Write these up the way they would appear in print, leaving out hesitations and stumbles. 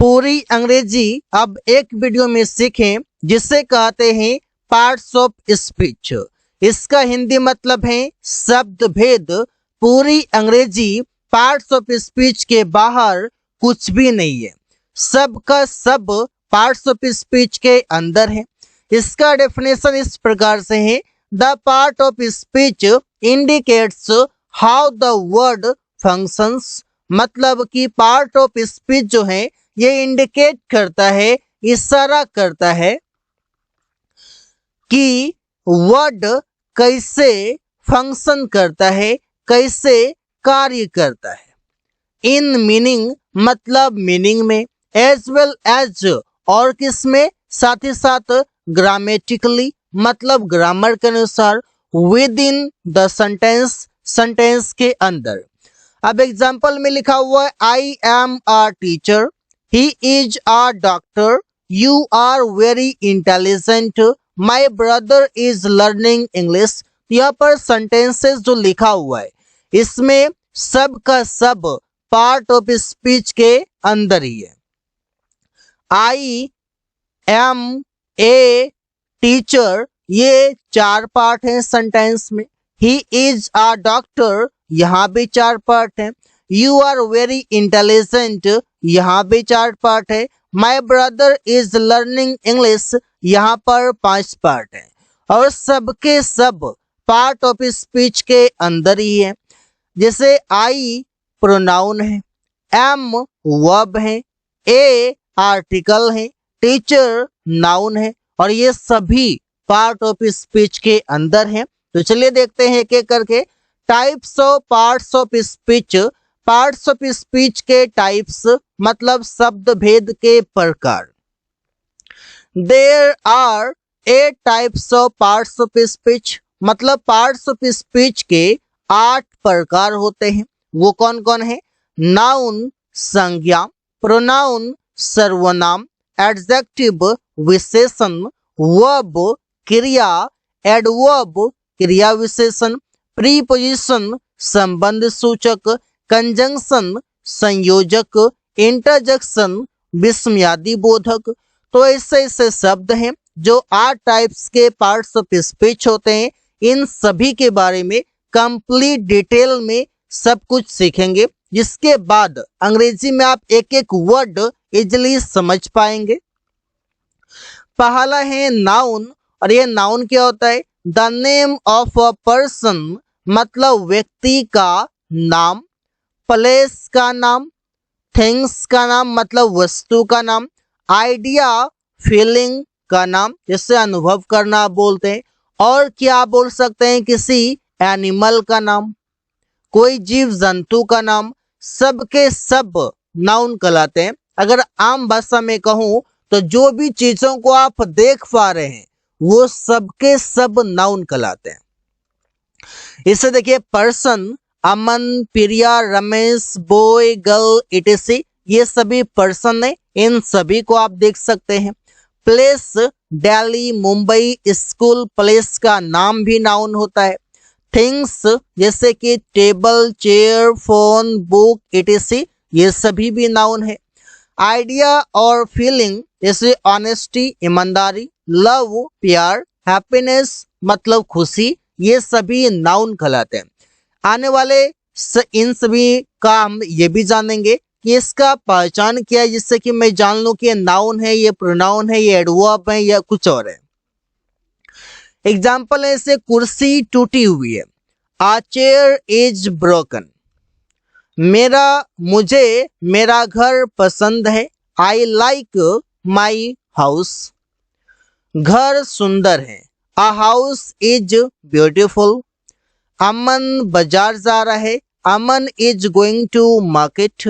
पूरी अंग्रेजी अब एक वीडियो में सीखें, जिसे कहते हैं पार्ट्स ऑफ स्पीच। इसका हिंदी मतलब है शब्द भेद। पूरी अंग्रेजी पार्ट्स ऑफ स्पीच के बाहर कुछ भी नहीं है, सब का सब पार्ट्स ऑफ स्पीच के अंदर है। इसका डेफिनेशन इस प्रकार से है, the part of speech indicates how the word functions. मतलब कि पार्ट ऑफ स्पीच जो है ये इंडिकेट करता है, इशारा करता है कि वर्ड कैसे फंक्शन करता है, कैसे कार्य करता है। इन मीनिंग मतलब मीनिंग में, एज वेल एज और किस में, साथ ही साथ ग्रामेटिकली मतलब ग्रामर के अनुसार, within the sentence sentence के अंदर। अब एग्जाम्पल में लिखा हुआ है, I am a teacher, he is a doctor, you are very intelligent, my brother is learning English. यहाँ पर सेंटेंसेस जो लिखा हुआ है इसमें सब का सब पार्ट ऑफ स्पीच के अंदर ही है। आई एम ए टीचर, ये चार पार्ट हैं सेंटेंस में। ही इज अ डॉक्टर, यहाँ भी चार पार्ट है। यू आर वेरी इंटेलिजेंट, यहाँ भी चार पार्ट है। माई ब्रदर इज लर्निंग इंग्लिश, यहाँ पर 5 पार्ट है। और सबके सब पार्ट ऑफ स्पीच के अंदर ही है। जैसे आई प्रोनाउन है, एम वर्ब है, ए आर्टिकल है, टीचर नाउन है, और ये सभी पार्ट ऑफ स्पीच के अंदर है। तो चलिए देखते हैं एक एक करके। Types of parts of speech. Parts of speech के टाइप्स मतलब शब्द भेद के प्रकार। There are 8 types of parts of speech. मतलब पार्ट्स ऑफ स्पीच के 8 प्रकार होते हैं। वो कौन कौन है? नाउन संज्ञा, प्रोनाउन सर्वनाम, एडजेक्टिव विशेषण, वर्ब क्रिया, एडवर्ब क्रिया विशेषण, प्रीपोजिशन संबंध सूचक, कंजंक्शन संयोजक, इंटरजेक्शन विस्मयादि बोधक। तो ऐसे ऐसे शब्द हैं जो 8 टाइप्स के पार्ट्स ऑफ स्पीच होते हैं। इन सभी के बारे में कंप्लीट डिटेल में सब कुछ सीखेंगे, जिसके बाद अंग्रेजी में आप एक एक वर्ड इजिली समझ पाएंगे। पहला है नाउन, और ये नाउन क्या होता है? The name of a person, मतलब व्यक्ति का नाम, प्लेस का नाम, थिंग्स का नाम मतलब वस्तु का नाम, आइडिया फीलिंग का नाम, जिससे अनुभव करना बोलते हैं। और क्या बोल सकते हैं? किसी एनिमल का नाम, कोई जीव जंतु का नाम, सबके सब नाउन कहलाते हैं। अगर आम भाषा में कहूं तो जो भी चीजों को आप देख पा रहे हैं वो सबके सब नाउन कहलाते हैं। इसे देखिए, पर्सन, अमन, प्रिया, रमेश, बॉय, गर्ल, इटीसी, ये सभी पर्सन है। इन सभी को आप देख सकते हैं। Place, Delhi, Mumbai, school, place का नाम भी नाउन होता है। थिंग्स जैसे कि table, chair, phone, book, etc., ये सभी भी नाउन है। आइडिया और फीलिंग जैसे ऑनेस्टी ईमानदारी, लव प्यार, हैप्पीनेस मतलब खुशी, ये सभी नाउन कहलाते हैं। आने वाले इन सभी का हम ये भी जानेंगे कि इसका पहचान क्या है, जिससे कि मैं जान लूं कि ये नाउन है, ये प्रोनाउन है, ये एडवर्ब है या कुछ और है। एग्जाम्पल है, जैसे कुर्सी टूटी हुई है, आ चेयर इज ब्रोकन। मुझे मेरा घर पसंद है, आई लाइक माई हाउस। घर सुंदर है, a house is beautiful. Aman बाजार जा रहा है, Aman is going to market.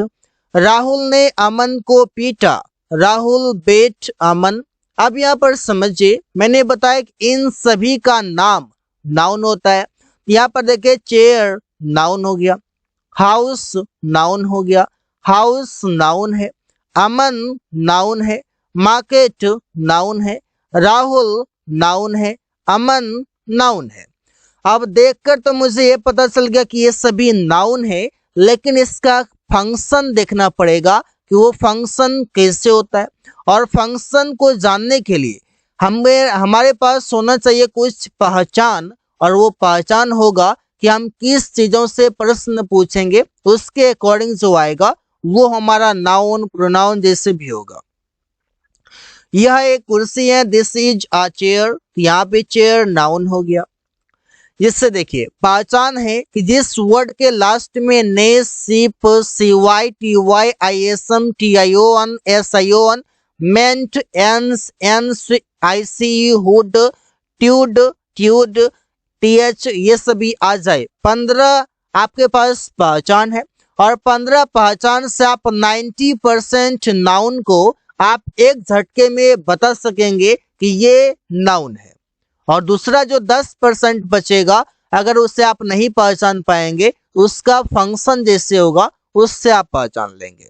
Rahul ने अमन को पीटा, राहुल बेट अमन। अब यहाँ पर समझिए, मैंने बताया कि इन सभी का नाम नाउन होता है। यहाँ पर देखिए, चेयर नाउन हो गया, हाउस नाउन हो गया, हाउस नाउन है, अमन नाउन है, मार्केट नाउन है, राहुल नाउन है, अमन नाउन है। अब देखकर तो मुझे ये पता चल गया कि ये सभी नाउन है, लेकिन इसका फंक्शन देखना पड़ेगा कि वो फंक्शन कैसे होता है, और फंक्शन को जानने के लिए हमारे पास होना चाहिए कुछ पहचान, और वो पहचान होगा कि हम किस चीजों से प्रश्न पूछेंगे, उसके अकॉर्डिंग जो आएगा वो हमारा नाउन प्रोनाउन जैसे भी होगा। यह एक कुर्सी है, दिस इज अ चेयर, यहाँ पे चेयर नाउन हो गया। इससे देखिए पहचान है कि जिस वर्ड के लास्ट में ness, ship, CY, TY, ISM, TION, SION, ment, ence, IC, hood, tude, TH, ये सभी आ जाए। 15 आपके पास पहचान है, और 15 पहचान से आप 90% नाउन को आप एक झटके में बता सकेंगे कि ये नाउन है। और दूसरा जो 10% बचेगा, अगर उसे आप नहीं पहचान पाएंगे, उसका फंक्शन जैसे होगा उससे आप पहचान लेंगे।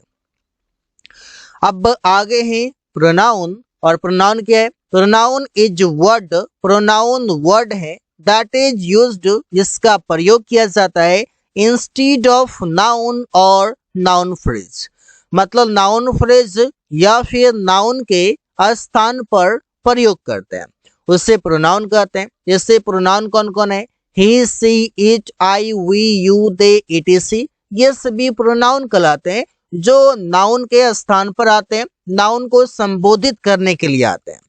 अब आगे हैं प्रोनाउन, और प्रोनाउन क्या है? Pronoun is word, pronoun word है दैट इज यूज्ड, जिसका प्रयोग किया जाता है इंस्टीड ऑफ नाउन और नाउन फ्रेज, मतलब नाउन फ्रेज या फिर नाउन के स्थान पर प्रयोग करते हैं, उसे प्रोनाउन कहते हैं। जैसे प्रोनाउन कौन कौन है? He, she, it, I, we, you, they, etc, ये सभी प्रोनाउन कहलाते हैं जो नाउन के स्थान पर आते हैं, नाउन को संबोधित करने के लिए आते हैं।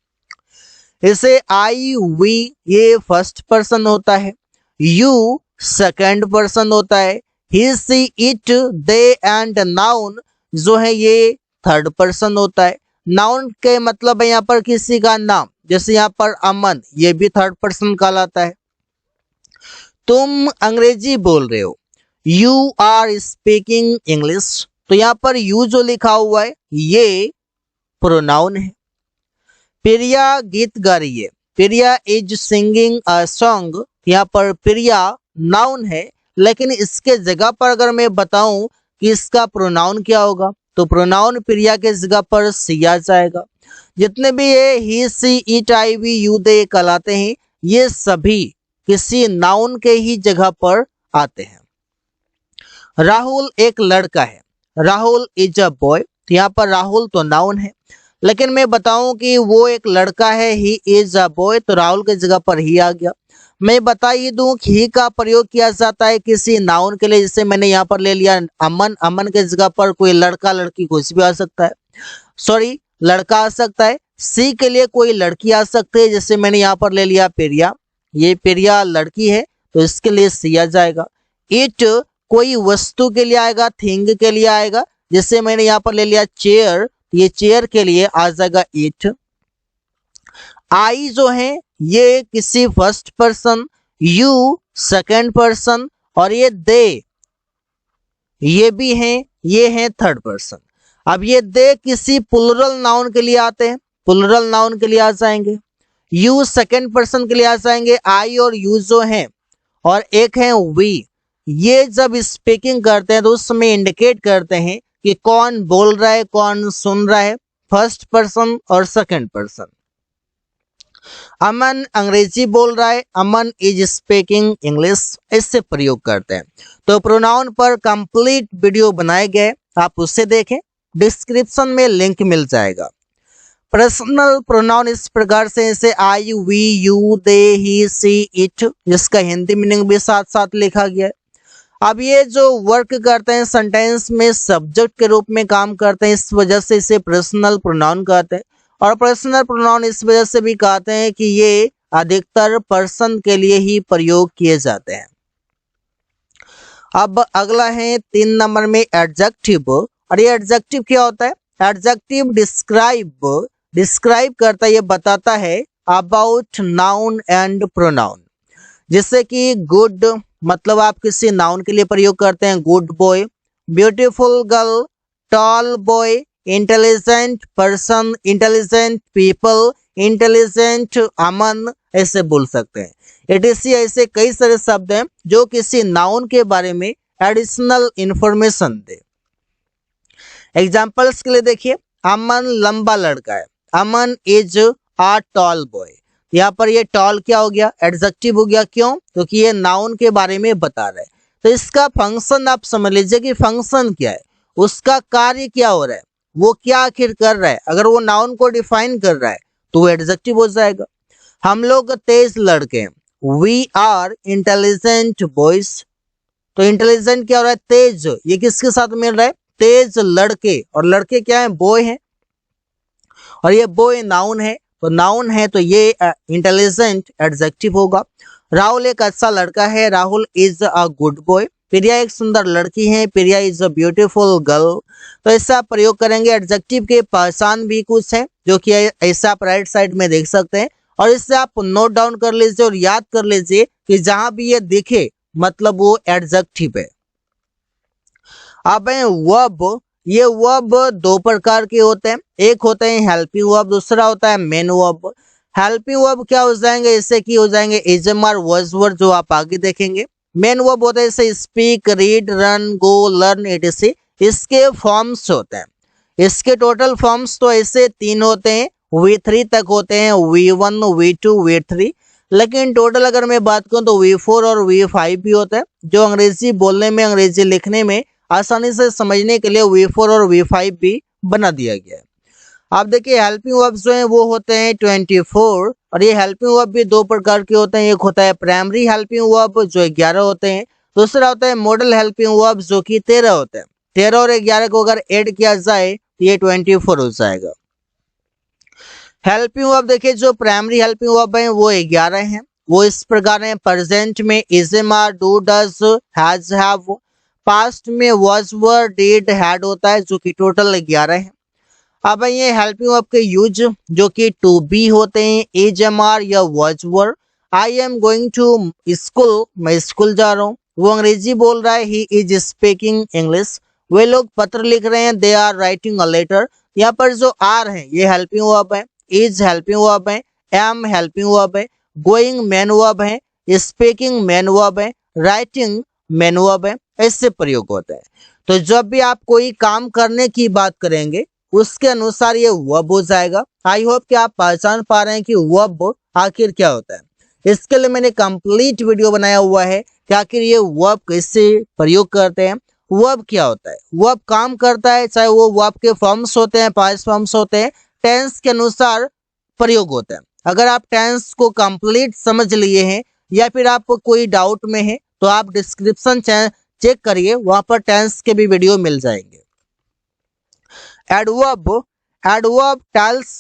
जैसे आई, वी ये फर्स्ट पर्सन होता है, यू सेकंड पर्सन होता है, he, she, it, they and noun जो है ये थर्ड पर्सन होता है। नाउन के मतलब है यहाँ पर किसी का नाम, जैसे यहाँ पर अमन, ये भी थर्ड पर्सन कहलाता है। तुम अंग्रेजी बोल रहे हो, यू आर स्पीकिंग इंग्लिश, तो यहाँ पर यू जो लिखा हुआ है ये प्रोनाउन है। प्रिया गीत गा रही है, Priya is singing a song, यहाँ पर प्रिया नाउन है, लेकिन इसके जगह पर अगर मैं बताऊं कि इसका प्रोनाउन क्या होगा, तो प्रोनाउन प्रिया के जगह पर सी आ जाएगा। जितने भी ये ही, she, it, I, we, you, दे कहलाते हैं, ये सभी किसी नाउन के ही जगह पर आते हैं। राहुल एक लड़का है, राहुल इज अ बॉय, तो यहाँ पर राहुल तो नाउन है, लेकिन मैं बताऊं कि वो एक लड़का है, ही इज अ बॉय, तो राहुल की जगह पर ही आ गया। मैं बता ही दूं कि ही का प्रयोग किया जाता है किसी नाउन के लिए, जैसे मैंने यहाँ पर ले लिया अमन, अमन के जगह पर कोई लड़का लड़की कुछ भी आ सकता है, सॉरी लड़का आ सकता है। सी के लिए कोई लड़की आ सकती है, जैसे मैंने यहाँ पर ले लिया प्रिया, ये प्रिया लड़की है तो इसके लिए सी आ जाएगा। इट कोई वस्तु के लिए आएगा, थिंग के लिए आएगा, जैसे मैंने यहाँ पर ले लिया चेयर, ये चेयर के लिए आ जाएगा इट। आई जो है ये किसी first person, you second person, और ये दे ये भी हैं, ये हैं थर्ड पर्सन। अब ये दे किसी प्लुरल नाउन के लिए आते हैं, प्लुरल नाउन के लिए आ जाएंगे। यू सेकंड पर्सन के लिए आ जाएंगे, आई और यू जो हैं, और एक है वी, ये जब स्पीकिंग करते हैं तो उस समय इंडिकेट करते हैं कि कौन बोल रहा है, कौन सुन रहा है, फर्स्ट पर्सन और सेकंड पर्सन। अमन अंग्रेजी बोल रहा है, अमन इज स्पीकिंग इंग्लिश, इससे प्रयोग करते हैं। तो प्रोनाउन पर कंप्लीट वीडियो बनाए गए, आप उसे देखें, डिस्क्रिप्शन में लिंक मिल जाएगा। पर्सनल प्रोनाउन इस प्रकार से, जैसे I, we, you, they, he, she, it, जिसका हिंदी मीनिंग भी साथ साथ लिखा गया है। अब ये जो वर्क करते हैं सेंटेंस में सब्जेक्ट के रूप में काम करते हैं, इस वजह से इसे पर्सनल प्रोनाउन कहते हैं। और पर्सनल प्रोनाउन इस वजह से भी कहते हैं कि ये अधिकतर पर्सन के लिए ही प्रयोग किए जाते हैं। अब अगला है 3 नंबर में एडजेक्टिव, और ये एडजेक्टिव क्या होता है? एडजेक्टिव डिस्क्राइब करता है, ये बताता है अबाउट नाउन एंड प्रोनाउन। जैसे कि गुड मतलब आप किसी नाउन के लिए प्रयोग करते हैं, good boy, beautiful girl, tall boy, intelligent person, intelligent people, intelligent Aman, ऐसे बोल सकते हैं। etc ऐसे कई सारे शब्द हैं जो किसी नाउन के बारे में एडिशनल इंफॉर्मेशन दे। एग्जाम्पल्स के लिए देखिए, अमन लंबा लड़का है, Aman is a tall boy, यहाँ पर ये टॉल क्या हो गया? एडजेक्टिव हो गया। क्यों? क्योंकि ये नाउन के बारे में बता रहा है। तो इसका फंक्शन आप समझ लीजिए कि फंक्शन क्या है, उसका कार्य क्या हो रहा है, वो क्या आखिर कर रहा है, अगर वो नाउन को डिफाइन कर रहा है तो वो एडजेक्टिव हो जाएगा। हम लोग तेज लड़के हैं, वी आर इंटेलिजेंट बॉयज। तो इंटेलिजेंट क्या हो रहा है, तेज, ये किसके साथ मिल रहा है, तेज लड़के, और लड़के क्या है, बॉय है, और ये बॉय नाउन है, तो नाउन है तो ये इंटेलिजेंट एडजेक्टिव होगा। राहुल एक अच्छा लड़का है, Rahul is a good boy. Priya एक सुंदर लड़की है, Priya is a beautiful girl. तो ऐसा आप प्रयोग करेंगे। एडजेक्टिव के पहचान भी कुछ है जो कि ऐसा आप राइट साइड में देख सकते हैं, और इससे आप नोट डाउन कर लीजिए और याद कर लीजिए कि जहां भी ये दिखे मतलब वो एडजेक्टिव है। अब है वर्ब। ये वर्ब दो प्रकार के होते हैं, एक होते हैं हेल्पिंग वर्ब, दूसरा होता है मेन वर्ब। हेल्पिंग वर्ब क्या हो जाएंगे, इससे की हो जाएंगे इजमर वॉज वर्ड, जो आप आगे देखेंगे। मेन वर्ब होते हैं जैसे स्पीक, रीड, रन, गो, लर्न, etc। इसके फॉर्म्स होते हैं, इसके टोटल फॉर्म्स तो ऐसे 3 होते हैं, V3 तक होते हैं, V1, V2, V3। लेकिन टोटल अगर मैं बात करूं तो V4 और V5 भी होता है, जो अंग्रेजी बोलने में, अंग्रेजी लिखने में आसानी से समझने के लिए V4 और V5 भी बना दिया गया है। आप देखिए हेल्पिंग वर्ब्स जो हैं वो होते हैं 24, और ये हेल्पिंग वर्ब भी दो प्रकार के होते हैं, एक होता है प्राइमरी हेल्पिंग वर्ब जो 11 होते हैं, दूसरा होता है मॉडल हेल्पिंग वर्ब जो कि 13 होते हैं। 13 और 11 को अगर ऐड किया जाए तो ये 24 हो जाएगा। हेल्पिंग वर्ब देखिए, जो प्राइमरी हेल्पिंग वर्ब है वो 11 हैं। वो इस प्रकार है, प्रेजेंट में is, am, are, do, does, has, have. Past में वाज, वर, डिड, हैड होता है, जो कि टोटल 11 है। अब ये हेल्पिंग वर्ब के यूज जो कि टू बी होते हैं, इज, एम, आर या was, were. I am going to school, मैं स्कूल जा रहा हूँ, वो अंग्रेजी बोल रहा है, ही इज स्पीकिंग इंग्लिश। वे लोग पत्र लिख रहे हैं, they are writing a letter. यहाँ पर जो आर है ये हेल्पिंग वर्ब है, इज हेल्पिंग वर्ब है, एम हेल्पिंग वर्ब है, गोइंग मेन वर्ब है, स्पीकिंग मेन वर्ब है, राइटिंग मेन वर्ब है। ऐसे प्रयोग होते हैं। तो जब भी आप कोई काम करने की बात करेंगे उसके अनुसार ये वर्ब हो जाएगा। आई होप कि आप पहचान पा रहे हैं कि वर्ब आखिर क्या होता है। इसके लिए मैंने कंप्लीट वीडियो बनाया हुआ है कि आखिर ये वर्ब कैसे प्रयोग करते हैं, वर्ब क्या होता है, वर्ब काम करता है, चाहे वो वर्ब के फॉर्म्स होते हैं, पास्ट फॉर्म्स होते हैं, टेंस के अनुसार प्रयोग होता है। अगर आप टेंस को कंप्लीट समझ लिए हैं या फिर आप कोई डाउट में है तो आप डिस्क्रिप्शन चेक करिए, वहां पर टेंस के भी वीडियो मिल जाएंगे। Adverb, adverb tells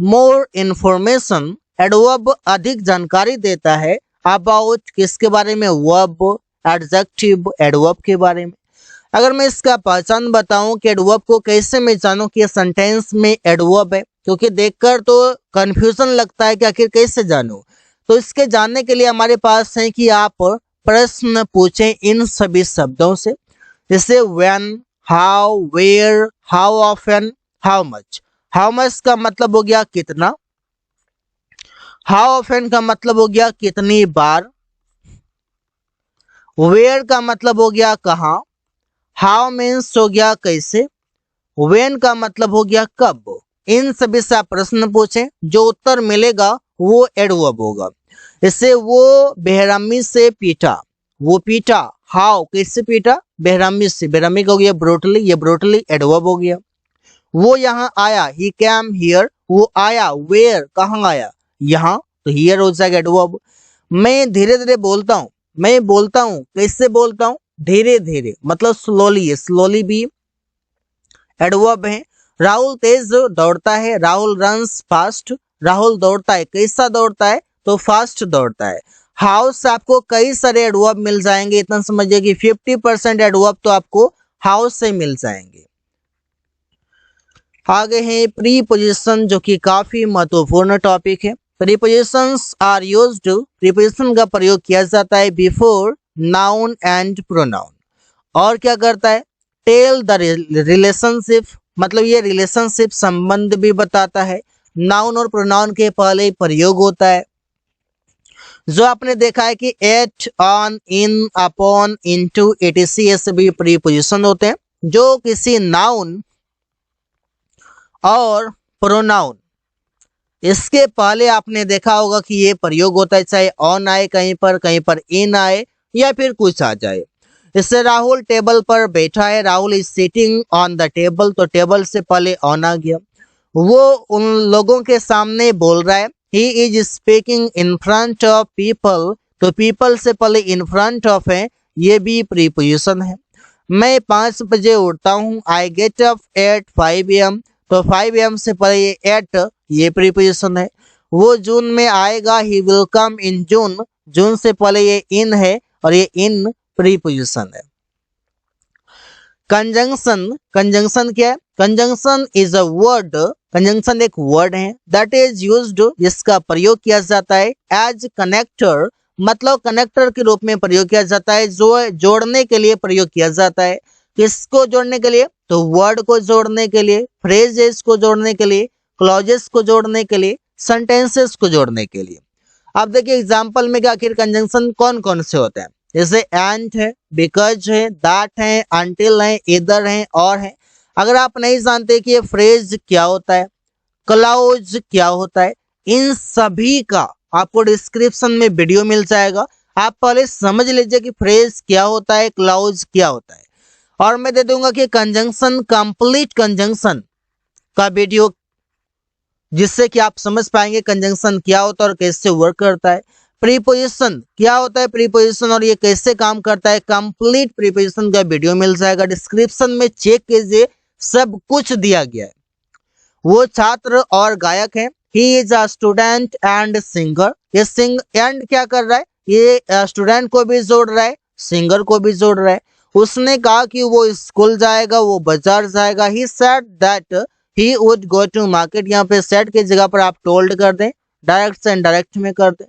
more information. Adverb अधिक जानकारी देता है अबाउट किसके बारे में, वर्ब, एडजेक्टिव, एडवर्ब के बारे में। अगर मैं इसका पहचान बताऊं कि एडवर्ब को कैसे मैं जानूं कि सेंटेंस में एडवर्ब है, क्योंकि देखकर तो कंफ्यूजन लगता है कि आखिर कैसे जानूं। तो इसके जानने के लिए हमारे पास है कि आप प्रश्न पूछें इन सभी शब्दों से, जैसे when, how, where, how often, how much. How much का मतलब हो गया कितना, हाउ ऑफन का मतलब हो गया कितनी बार, वेयर का मतलब हो गया कहाँ, हाउ मीन्स हो गया कैसे, व्हेन का मतलब हो गया कब। इन सभी से आप प्रश्न पूछें, जो उत्तर मिलेगा वो एडवर्ब होगा। इससे वो बेरहमी से पीटा, वो पीटा, हाउ किससे पीटा, बेरहमी से, बेरहमी का हो गया ब्रूटली, ये ब्रूटली एडवर्ब हो गया। वो यहाँ आया, ही कैम हियर, वो आया, वेयर कहाँ आया, यहाँ, तो हियर हो जाएगा एडवर्ब। मैं धीरे धीरे बोलता हूँ, मैं बोलता हूँ कैसे बोलता हूँ, धीरे धीरे मतलब स्लोली, स्लोली भी एडवर्ब है। राहुल तेज दौड़ता है, राहुल रन्स फास्ट, राहुल दौड़ता है, कैसा दौड़ता है, तो फास्ट दौड़ता है। हाउ से आपको कई सारे एडवर्ब मिल जाएंगे, इतना समझिए कि 50% एडवर्ब तो आपको हाउ से मिल जाएंगे। आगे है प्रीपोजिशन, जो कि काफी महत्वपूर्ण टॉपिक है। प्रीपोजिशंस आर यूज्ड, प्रीपोजिशन का प्रयोग किया जाता है बिफोर नाउन एंड प्रोनाउन। और क्या करता है, टेल द रिलेशनशिप, मतलब ये रिलेशनशिप संबंध भी बताता है। नाउन और प्रोनाउन के पहले प्रयोग होता है। जो आपने देखा है कि at, on, in, upon, into, etc ऐसे भी प्रीपोजिशन होते हैं, जो किसी नाउन और प्रोनाउन इसके पहले आपने देखा होगा कि ये प्रयोग होता है, चाहे ऑन आए कहीं पर इन आए या फिर कुछ आ जाए। इससे राहुल टेबल पर बैठा है, Rahul is sitting on the table, तो टेबल से पहले ऑन आ गया। वो उन लोगों के सामने बोल रहा है, he is speaking in front of people, तो पीपल से पहले इन फ्रंट ऑफ है, ये भी प्रीपोजिशन है। मैं 5 बजे उठता हूँ, I get up at 5 AM, तो 5 AM से पहले ये एट, ये प्रीपोजिशन है। वो जून में आएगा, ही विल कम इन जून, जून से पहले ये इन है और ये इन प्रीपोजिशन है। कंजंक्शन, कंजंक्शन क्या है? Conjunction is a word, conjunction एक वर्ड है दैट इज यूज्ड, जिसका प्रयोग किया जाता है एज कनेक्टर, मतलब कनेक्टर के रूप में प्रयोग किया जाता है, जो जोड़ने के लिए प्रयोग किया जाता है। किसको जोड़ने के लिए? तो वर्ड को जोड़ने के लिए, फ्रेजेस को जोड़ने के लिए, क्लॉजेस को जोड़ने के लिए, सेंटेंसेस को जोड़ने के लिए। अब देखिए एग्जाम्पल में कि आखिर कंजंक्शन कौन कौन से होते हैं। जैसे एंड है, बिकॉज है, दैट है, अंटिल है, इधर है, और है। अगर आप नहीं जानते कि ये फ्रेज क्या होता है, क्लाउज क्या होता है, इन सभी का आपको डिस्क्रिप्शन में वीडियो मिल जाएगा। आप पहले समझ लीजिए कि फ्रेज क्या होता है, क्लाउज क्या होता है, और मैं दे दूंगा कि कंजंक्शन, कंप्लीट कंजंक्शन का वीडियो, जिससे कि आप समझ पाएंगे कंजंक्शन क्या होता है और कैसे वर्क करता है। प्रीपोजिशन क्या होता है, प्रीपोजिशन और ये कैसे काम करता है, कंप्लीट प्रीपोजिशन का वीडियो मिल जाएगा, डिस्क्रिप्शन में चेक कीजिए, सब कुछ दिया गया है। वो छात्र और गायक है, he is a student and singer, ये सिंग एंड क्या कर रहा है, ये स्टूडेंट को भी जोड़ रहा है, सिंगर को भी जोड़ रहा है। उसने कहा कि वो स्कूल जाएगा, वो बाजार जाएगा, he said that he would go to market, यहाँ पे सेड की जगह पर आप टोल्ड कर दें, डायरेक्ट से इनडायरेक्ट में कर दें।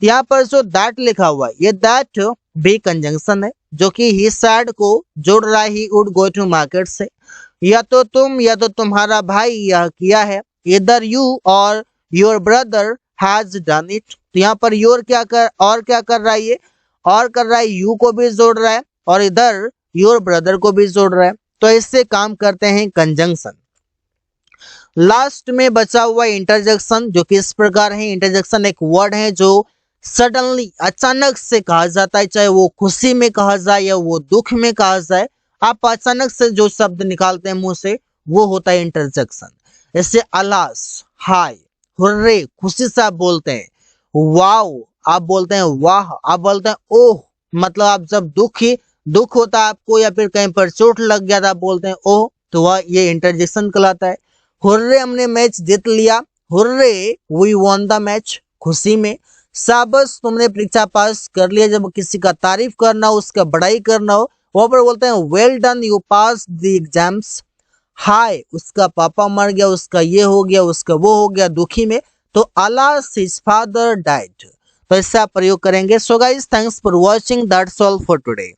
यहाँ पर जो दैट लिखा हुआ है, ये दैट भी कंजंक्शन है, जो कि ही सेड को जोड़ रहा है he would go to market से। या तो तुम, या तो तुम्हारा भाई यह किया है, इधर यू और your brother has done it, तो यहाँ पर योर क्या कर और क्या कर रहा है, ये और कर रहा है, यू को भी जोड़ रहा है और इधर योर ब्रदर को भी जोड़ रहा है। तो इससे काम करते हैं कंजंक्शन। लास्ट में बचा हुआ इंटरजेक्शन, जो कि इस प्रकार है। इंटरजेक्शन एक वर्ड है जो सडनली, अचानक से कहा जाता है, चाहे वो खुशी में कहा जाए या वो दुख में कहा जाए, आप अचानक से जो शब्द निकालते हैं मुंह से, वो होता है इंटरजेक्शन। जैसे अलास, हाय, हुर्रे, खुशी से आप बोलते हैं, वाओ आप बोलते हैं वाह, आप बोलते हैं ओह, मतलब आप जब दुख होता है आपको या फिर कहीं पर चोट लग गया था, आप बोलते हैं ओह, तो वह ये इंटरजेक्शन कहलाता है। हुर्रे हमने मैच जीत लिया, hurray we won the match, खुशी में। शाबाश तुमने परीक्षा पास कर लिया, जब किसी का तारीफ करना हो, उसका बड़ाई करना हो, वहां पर बोलते हैं well done you pass the exams. हाय उसका पापा मर गया, उसका ये हो गया, उसका वो हो गया, दुखी में, तो अलास हिज फादर डाइड, तो इससे आप प्रयोग करेंगे। So guys thanks for watching, that's all for today.